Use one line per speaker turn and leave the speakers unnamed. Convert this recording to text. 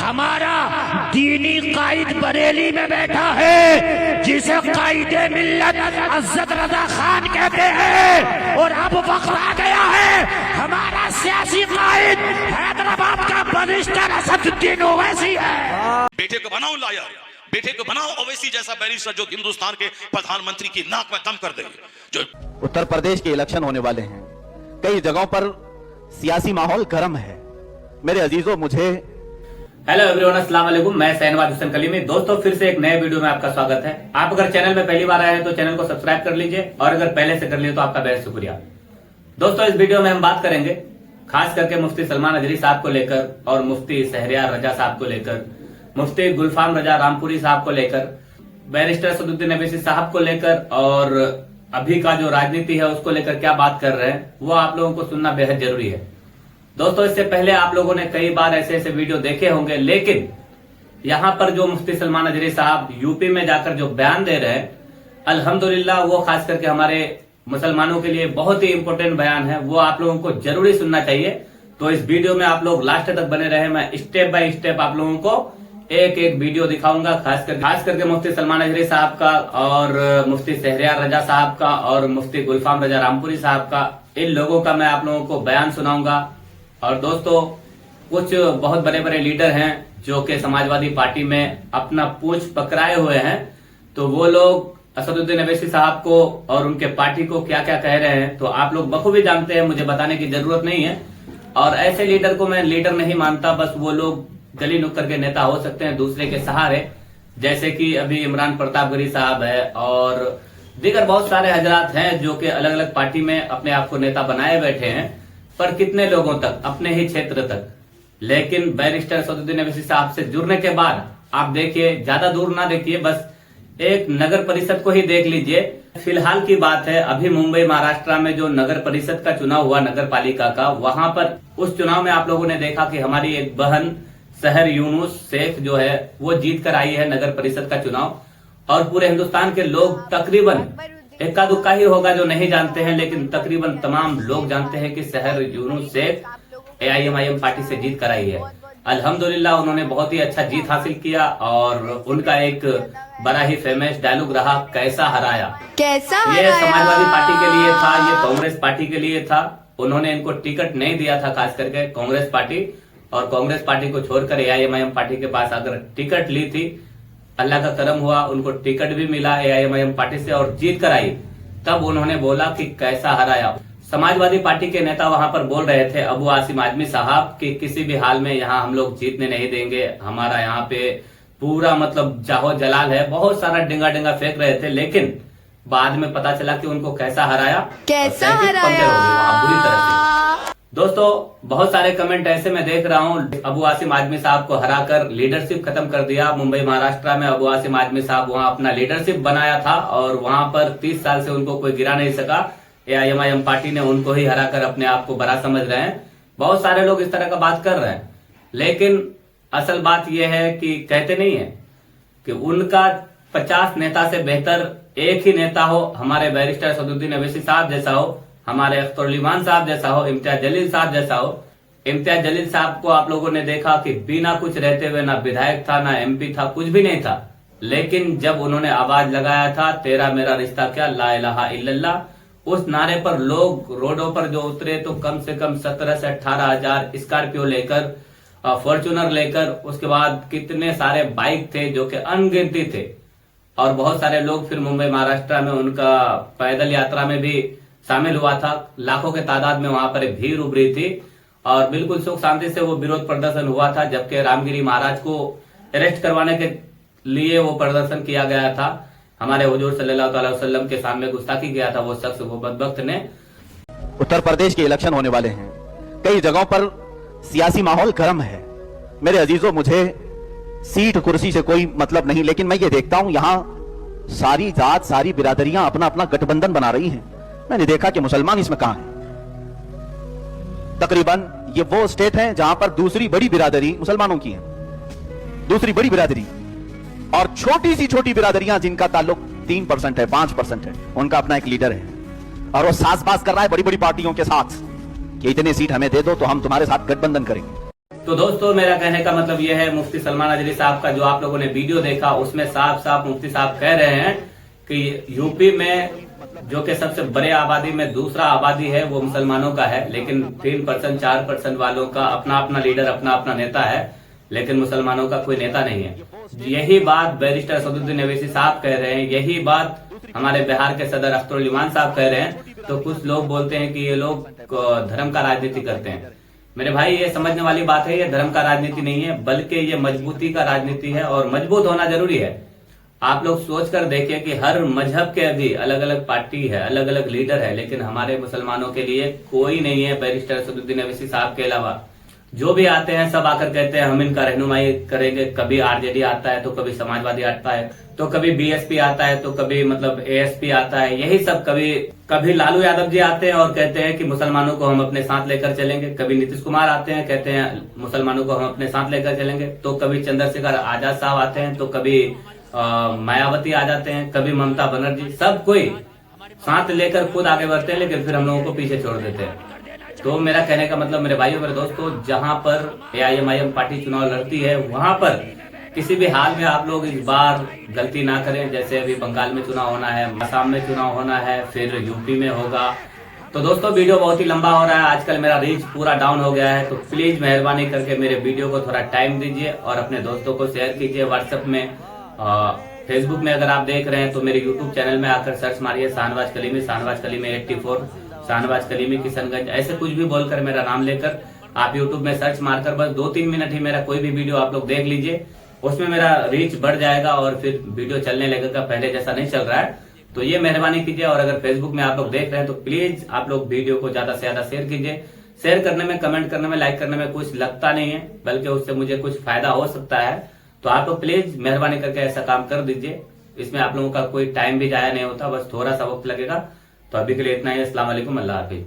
हमारा दीनी कायद बरेली में बैठा है जिसे कायदे मिल्लत अज़्ज़त रज़ा खान कहते हैं, और अब वक्त आ गया है हमारा सियासी कायद हैदराबाद का बैरिस्टर असदुद्दीन ओवैसी है।
बेटे को बनाओ लायर, बेटे को बनाओ ओवैसी जैसा बैरिस्टर जो हिंदुस्तान के प्रधानमंत्री की नाक में दम कर दे। जो
उत्तर प्रदेश के इलेक्शन होने वाले हैं, कई जगहों पर सियासी माहौल गर्म है। मेरे अजीजों, मुझे
हेलो एवरीवन, अस्सलाम वालेकुम। मैं शहनवाज हुसैन कलीमी। दोस्तों, फिर से एक नए वीडियो में आपका स्वागत है। आप अगर चैनल में पहली बार आए हैं तो चैनल को सब्सक्राइब कर लीजिए, और अगर पहले से कर लिए तो आपका बेहद शुक्रिया। दोस्तों, इस वीडियो में हम बात करेंगे खास करके मुफ्ती सलमान अजहरी साहब को लेकर, और मुफ्ती शहरयार रजा साहब को लेकर, मुफ्ती गुलफाम रजा रामपुरी साहब को लेकर, बैरिस्टर असदुद्दीन ओवैसी साहब को लेकर, और अभी का जो राजनीति है उसको लेकर क्या बात कर रहे हैं वो आप लोगों को सुनना बेहद जरूरी है। दोस्तों, इससे पहले आप लोगों ने कई बार ऐसे वीडियो देखे होंगे, लेकिन यहाँ पर जो मुफ्ती सलमान अजहरी साहब यूपी में जाकर जो बयान दे रहे हैं, अल्हम्दुलिल्लाह वो खास करके हमारे मुसलमानों के लिए बहुत ही इंपॉर्टेंट बयान है। वो आप लोगों को जरूरी सुनना चाहिए। तो इस वीडियो में आप लोग लास्ट तक बने रहे। मैं स्टेप बाय स्टेप आप लोगों को एक एक वीडियो दिखाऊंगा, खास करके मुफ्ती सलमान अजहरी साहब का, और मुफ्ती शहरयार रजा साहब का, और मुफ्ती गुलफाम रजा रामपुरी साहब का। इन लोगों का मैं आप लोगों को बयान सुनाऊंगा। और दोस्तों, कुछ बहुत बड़े बड़े लीडर हैं जो कि समाजवादी पार्टी में अपना पूंछ पकड़ाए हुए हैं, तो वो लोग असदुद्दीन ओवैसी साहब को और उनके पार्टी को क्या क्या कह रहे हैं तो आप लोग बखूबी जानते हैं, मुझे बताने की जरूरत नहीं है। और ऐसे लीडर को मैं लीडर नहीं मानता, बस वो लोग गली नुक्कड़ के नेता हो सकते हैं दूसरे के सहारे, जैसे कि अभी इमरान प्रतापगढ़ी साहब है, और दीगर बहुत सारे हजरात हैं जो कि अलग अलग पार्टी में अपने आप को नेता बनाए बैठे हैं, पर कितने लोगों तक, अपने ही क्षेत्र तक। लेकिन बैरिस्टर असदुद्दीन ओवैसी साहब से जुड़ने के बाद आप देखिए, ज्यादा दूर ना देखिए, बस एक नगर परिषद को ही देख लीजिए। फिलहाल की बात है, अभी मुंबई महाराष्ट्र में जो नगर परिषद का चुनाव हुआ, नगर पालिका का, वहां पर उस चुनाव में आप लोगों ने देखा कि हमारी एक बहन शहर यूनुस शेख जो है वो जीत कर आई है नगर परिषद का चुनाव। और पूरे हिंदुस्तान के लोग तकरीबन, इक्का दुक्का ही होगा जो नहीं जानते हैं, लेकिन तकरीबन तमाम लोग जानते हैं कि शहर यूनुस शेख AIMIM पार्टी से जीत कर आई है। अल्हम्दुलिल्लाह उन्होंने बहुत ही अच्छा जीत हासिल किया, और उनका एक बड़ा ही फेमस डायलॉग रहा, कैसा हराया। ये समाजवादी पार्टी के लिए था, ये कांग्रेस पार्टी के लिए था। उन्होंने इनको टिकट नहीं दिया था, खास करके कांग्रेस पार्टी, और कांग्रेस पार्टी को छोड़कर AIMIM पार्टी के पास अगर टिकट ली थी, अल्लाह का करम हुआ, उनको टिकट भी मिला AIMIM पार्टी से और जीत कर आई। तब उन्होंने बोला कि कैसा हराया। समाजवादी पार्टी के नेता वहां पर बोल रहे थे, अबू आसिम आजमी साहब, कि किसी भी हाल में यहाँ हम लोग जीतने नहीं देंगे, हमारा यहाँ पे पूरा मतलब जाहो जलाल है, बहुत सारा डिंगा डिंगा फेंक रहे थे। लेकिन बाद में पता चला कि उनको कैसा हराया, वहां बुरी तरह से। दोस्तों, बहुत सारे कमेंट ऐसे मैं देख रहा हूँ, अबू आसिम आजमी साहब को हराकर लीडरशिप खत्म कर दिया। मुंबई महाराष्ट्र में अबू आसिम आजमी साहब वहां अपना लीडरशिप बनाया था, और वहां पर 30 साल से उनको कोई गिरा नहीं सका। AIMIM पार्टी ने उनको ही हराकर अपने आप को बड़ा समझ रहे हैं। बहुत सारे लोग इस तरह का बात कर रहे हैं, लेकिन असल बात यह है कि कहते नहीं है कि उनका 50 नेता से बेहतर एक ही नेता हो, हमारे बैरिस्टर असदुद्दीन ओवैसी साहब जैसा हो, हमारे अख्तर उल ईमान साहब जैसा हो, इम्तियाज जलील साहब जैसा हो। इम्तियाज जलील साहब को आप लोगों ने देखा कि बिना कुछ रहते हुए ना विधायक था, ना MP था, कुछ भी नहीं था, लेकिन जब उन्होंने आवाज लगाया था, तेरा मेरा रिश्ता क्या, ला इलाहा इल्लल्लाह, उस नारे पर लोग रोडों पर जो उतरे तो कम से कम 17 से 18 हजार स्कॉर्पियो लेकर, फॉर्च्यूनर लेकर, उसके बाद कितने सारे बाइक थे जो कि अनगिनती थे। और बहुत सारे लोग फिर मुंबई महाराष्ट्र में उनका पैदल यात्रा में भी शामिल हुआ था। लाखों के तादाद में वहां पर एक भीड़ उभरी थी, और बिल्कुल सुख शांति से वो विरोध प्रदर्शन हुआ था। जबकि रामगिरी महाराज को अरेस्ट करवाने के लिए वो प्रदर्शन किया गया था, हमारे हुजूर सल्लल्लाहु अलैहि वसल्लम के सामने गुस्ताखी किया था वो शख्स, वो बदबख्त ने।
उत्तर प्रदेश के इलेक्शन होने वाले हैं, कई जगहों पर सियासी माहौल गर्म है। मेरे अजीजों, मुझे सीट कुर्सी से कोई मतलब नहीं, लेकिन मैं ये देखता हूं यहाँ सारी जात, सारी बिरादरियां अपना अपना गठबंधन बना रही हैं। मैंने देखा कि मुसलमान इसमें कहां हैं। तकरीबन ये वो स्टेट है जहां पर दूसरी बड़ी बिरादरी मुसलमानों की है, दूसरी बड़ी बिरादरी, और छोटी सी छोटी बिरादरियां जिनका ताल्लुक 3% है, 5% है, उनका अपना एक लीडर है, और वो साजबाज कर रहा है बड़ी बड़ी पार्टियों के साथ कि इतने सीट हमें दे दो तो हम तुम्हारे साथ गठबंधन करेंगे।
तो दोस्तों मेरा कहने का मतलब यह है, मुफ्ती सलमान अजहरी साहब का जो आप लोगों ने वीडियो देखा उसमें साफ साफ मुफ्ती साहब कह रहे हैं कि यूपी में जो कि सबसे बड़े आबादी में दूसरा आबादी है वो मुसलमानों का है, लेकिन 3% 4% वालों का अपना अपना लीडर अपना अपना नेता है, लेकिन मुसलमानों का कोई नेता नहीं है। यही बात बैरिस्टर सदुद्दीन ओवैसी साहब कह रहे हैं, यही बात हमारे बिहार के सदर अख्तरुल इमान साहब कह रहे हैं। तो कुछ लोग बोलते हैं कि ये लोग धर्म का राजनीति करते हैं। मेरे भाई ये समझने वाली बात है, ये धर्म का राजनीति नहीं है, बल्कि ये मजबूती का राजनीति है और मजबूत होना जरूरी है। आप लोग सोच कर देखिए कि हर मजहब के भी अलग अलग पार्टी है, अलग अलग लीडर है, लेकिन हमारे मुसलमानों के लिए कोई नहीं है बैरिस्टर सदुद्दीन ओवैसी साहब के अलावा। जो भी आते हैं सब आकर कहते हैं हम इनका रहनुमाई करेंगे। कभी आरजेडी आता है तो कभी समाजवादी आता है, तो कभी बीएसपी आता है, तो कभी मतलब एएसपी आता है, यही सब। कभी लालू यादव जी आते हैं और कहते हैं कि मुसलमानों को हम अपने साथ लेकर चलेंगे। कभी नीतीश कुमार आते हैं, कहते हैं मुसलमानों को हम अपने साथ लेकर चलेंगे। तो कभी चंद्रशेखर आजाद साहब आते हैं, तो कभी मायावती आ जाते हैं, कभी ममता बनर्जी, सब कोई साथ लेकर खुद आगे बढ़ते हैं, लेकिन फिर हम लोगों को पीछे छोड़ देते हैं। तो मेरा कहने का मतलब मेरे भाइयों मेरे दोस्तों, जहां पर एआईएमआईएम पार्टी चुनाव लड़ती है वहां पर किसी भी हाल में आप लोग इस बार गलती ना करें। जैसे अभी बंगाल में चुनाव होना है, असम में चुनाव होना है, फिर यूपी में होगा। तो दोस्तों वीडियो बहुत ही लंबा हो रहा है, आजकल मेरा रीच पूरा डाउन हो गया है, तो प्लीज मेहरबानी करके मेरे वीडियो को थोड़ा टाइम दीजिए और अपने दोस्तों को शेयर कीजिए व्हाट्सएप में। फेसबुक में अगर आप देख रहे हैं तो मेरे यूट्यूब चैनल में आकर सर्च मारिए शाहनवाज कलीमी 84, शाहनवाज कलीमी किशनगंज, ऐसे कुछ भी बोलकर मेरा नाम लेकर आप यूट्यूब में सर्च मारकर बस 2-3 मिनट ही मेरा कोई भी वीडियो आप लोग देख लीजिए, उसमें मेरा रीच बढ़ जाएगा और फिर वीडियो चलने लगेगा, पहले जैसा नहीं चल रहा है। तो ये मेहरबानी कीजिए। और अगर फेसबुक में आप लोग देख रहे हैं तो प्लीज आप लोग वीडियो को ज्यादा से ज्यादा शेयर कीजिए। शेयर करने में, कमेंट करने में, लाइक करने में कुछ लगता नहीं है, बल्कि उससे मुझे कुछ फायदा हो सकता है। तो आप लोग प्लीज मेहरबानी करके ऐसा काम कर दीजिए। इसमें आप लोगों का कोई टाइम भी जाया नहीं होता, बस थोड़ा सा वक्त लगेगा। तो अभी के लिए इतना ही। अस्सलाम वालेकुम, अल्लाह हाफिज।